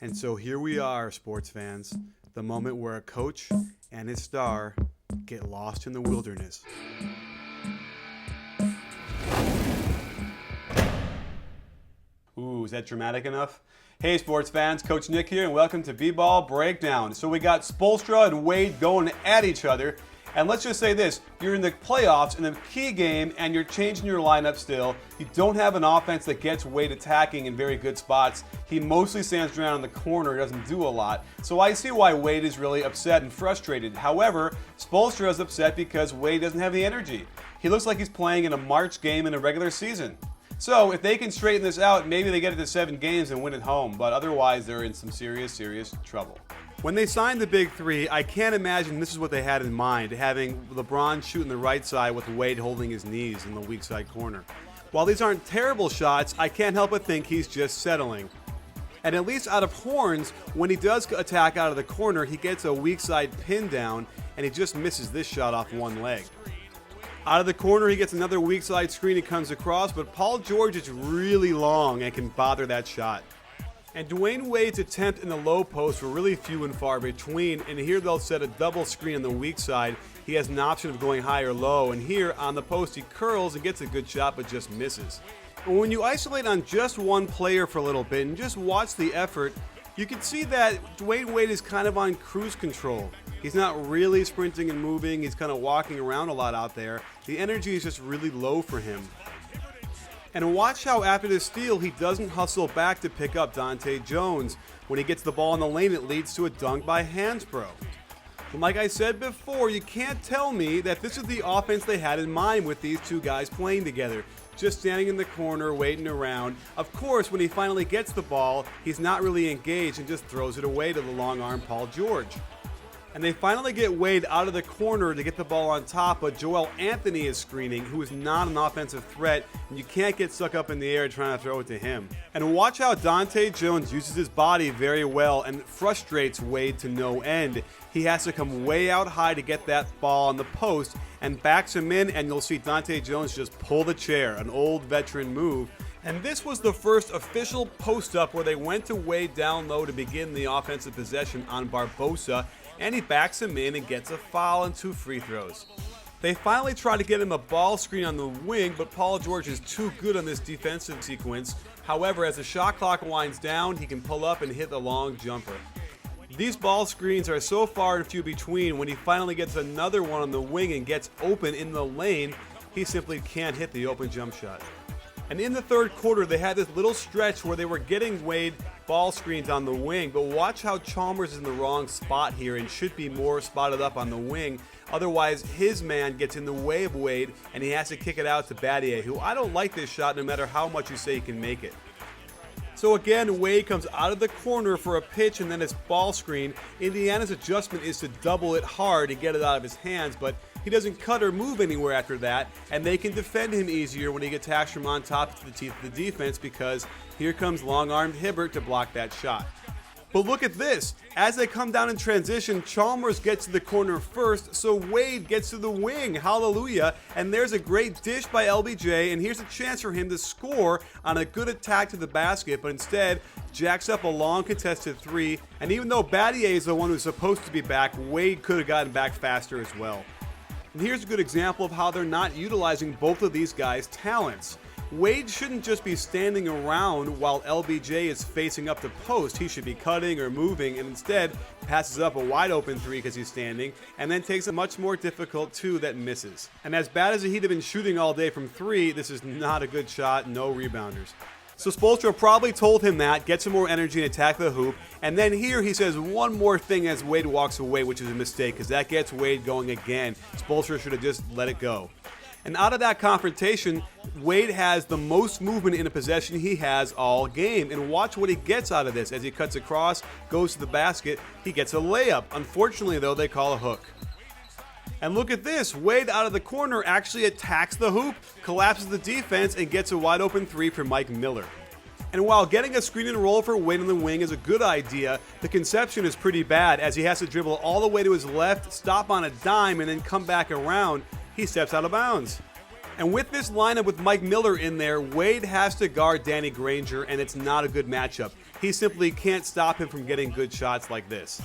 And so here we are, sports fans, the moment where a coach and his star get lost in the wilderness. Ooh, is that dramatic enough? Hey sports fans, Coach Nick here, and welcome to B-Ball Breakdown. So we got Spoelstra and Wade going at each other. And let's just say this, you're in the playoffs in a key game and you're changing your lineup still. You don't have an offense that gets Wade attacking in very good spots. He mostly stands around in the corner, doesn't do a lot. So I see why Wade is really upset and frustrated. However, Spoelstra is upset because Wade doesn't have the energy. He looks like he's playing in a March game in a regular season. So if they can straighten this out, maybe they get it to 7 games and win at home. But otherwise, they're in some serious trouble. When they signed the Big Three, I can't imagine this is what they had in mind, having LeBron shooting the right side with Wade holding his knees in the weak side corner. While these aren't terrible shots, I can't help but think he's just settling. And at least out of Horns, when he does attack out of the corner, he gets a weak side pin down, and he just misses this shot off one leg. Out of the corner, he gets another weak side screen he comes across, but Paul George is really long and can bother that shot. And Dwyane Wade's attempt in the low post were really few and far between, and here they'll set a double screen on the weak side. He has an option of going high or low, and here on the post he curls and gets a good shot but just misses. And when you isolate on just one player for a little bit and just watch the effort, you can see that Dwyane Wade is kind of on cruise control. He's not really sprinting and moving, he's kind of walking around a lot out there. The energy is just really low for him. And watch how after the steal, he doesn't hustle back to pick up Dante Jones. When he gets the ball in the lane, it leads to a dunk by Hansbrough. And like I said before, you can't tell me that this is the offense they had in mind with these two guys playing together. Just standing in the corner, waiting around. Of course, when he finally gets the ball, he's not really engaged and just throws it away to the long arm Paul George. And they finally get Wade out of the corner to get the ball on top, but Joel Anthony is screening, who is not an offensive threat, and you can't get stuck up in the air trying to throw it to him. And watch how Dante Jones uses his body very well and frustrates Wade to no end. He has to come way out high to get that ball on the post and backs him in, and you'll see Dante Jones just pull the chair, an old veteran move. And this was the first official post-up where they went to Wade down low to begin the offensive possession on Barbosa, and he backs him in and gets a foul and 2 free throws. They finally try to get him a ball screen on the wing, but Paul George is too good on this defensive sequence. However, as the shot clock winds down, he can pull up and hit the long jumper. These ball screens are so far and few between. When he finally gets another one on the wing and gets open in the lane, he simply can't hit the open jump shot. And in the third quarter, they had this little stretch where they were getting Wade ball screens on the wing, but watch how Chalmers is in the wrong spot here and should be more spotted up on the wing. Otherwise, his man gets in the way of Wade, and he has to kick it out to Battier, who I don't like this shot no matter how much you say he can make it. So again, Wade comes out of the corner for a pitch and then it's ball screen. Indiana's adjustment is to double it hard and get it out of his hands, but he doesn't cut or move anywhere after that, and they can defend him easier when he gets attacks from on top to the teeth of the defense because here comes long-armed Hibbert to block that shot. But look at this. As they come down in transition, Chalmers gets to the corner first, so Wade gets to the wing. Hallelujah. And there's a great dish by LBJ, and here's a chance for him to score on a good attack to the basket, but instead jacks up a long contested 3. And even though Battier is the one who's supposed to be back, Wade could have gotten back faster as well. And here's a good example of how they're not utilizing both of these guys' talents. Wade shouldn't just be standing around while LBJ is facing up the post. He should be cutting or moving, and instead passes up a wide open 3 because he's standing, and then takes a much more difficult 2 that misses. And as bad as he'd have been shooting all day from 3, this is not a good shot, no rebounders. So Spoelstra probably told him that, get some more energy and attack the hoop, and then here he says one more thing as Wade walks away, which is a mistake, because that gets Wade going again. Spoelstra should have just let it go. And out of that confrontation, Wade has the most movement in a possession he has all game. And watch what he gets out of this. As he cuts across, goes to the basket, he gets a layup. Unfortunately, though, they call a hook. And look at this. Wade out of the corner actually attacks the hoop, collapses the defense, and gets a wide open 3 for Mike Miller. And while getting a screen and roll for Wade on the wing is a good idea, the conception is pretty bad as he has to dribble all the way to his left, stop on a dime, and then come back around. He steps out of bounds. And with this lineup with Mike Miller in there, Wade has to guard Danny Granger, and it's not a good matchup. he simply can't stop him from getting good shots like this.